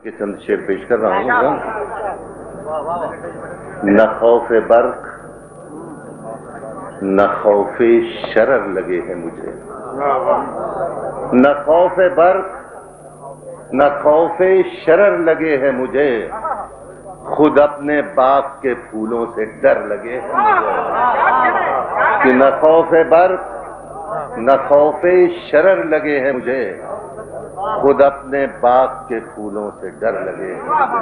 کے چند شعر پیش کر رہا ہوں. نہ خوف برق نہ خوف شرر لگے ہیں مجھے، نہ خوف برق نہ خوف شرر لگے ہیں مجھے، خود اپنے باغ کے پھولوں سے ڈر لگے ہیں مجھے. کہ نہ خوف برق نہ خوف شرر لگے ہیں مجھے، خود اپنے باغ کے پھولوں سے ڈر لگے ہیں مجھے.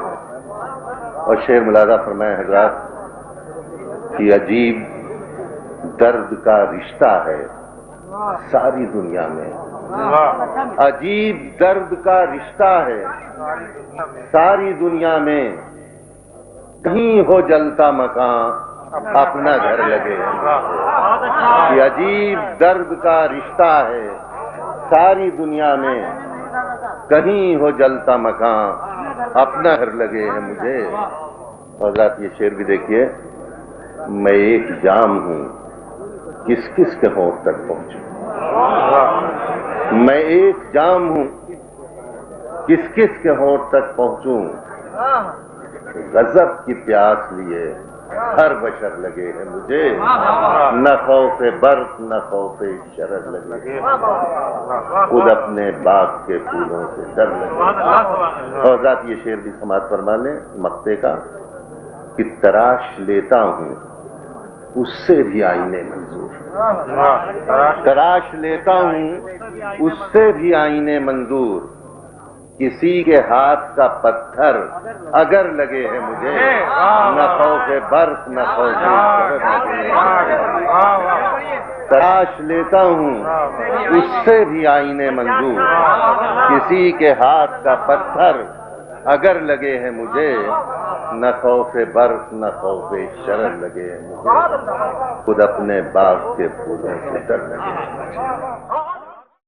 اور شعر ملاحظہ فرمائے حضرات کہ عجیب درد کا رشتہ ہے ساری دنیا میں، عجیب درد کا رشتہ ہے ساری دنیا میں، کہیں ہو جلتا مکان اپنا گھر لگے. کہ عجیب درد کا رشتہ ہے ساری دنیا میں، کہیں ہو جلتا مکان اپنا گھر لگے ہیں مجھے. حضرات یہ شعر بھی دیکھیے. میں ایک جام ہوں کس کس کے ہونٹ تک پہنچوں، میں ایک جام ہوں کس کس کے ہونٹ تک پہنچوں، غضب کی پیاس لیے ہر بشر لگے ہیں مجھے، نہ خوف برق نہ خوف شرر لگے، خود اپنے باغ کے پھولوں سے ڈر لگے. اور ذات یہ شعر بھی سماعت فرما لیں مقطع کا کہ تراش لیتا ہوں اس سے بھی آئینے منظور، تراش لیتا ہوں اس سے بھی آئینے منظور، کسی کے ہاتھ کا پتھر اگر لگے ہے مجھے، نہ خوف برق نہ خوف شرر لگے. تراش لیتا ہوں اس سے بھی آئینے منظور، کسی کے ہاتھ کا پتھر اگر لگے ہیں مجھے، نہ خوف برق نہ خوف شرر لگے ہیں مجھے، خود اپنے باغ کے پھولوں سے ڈر لگے.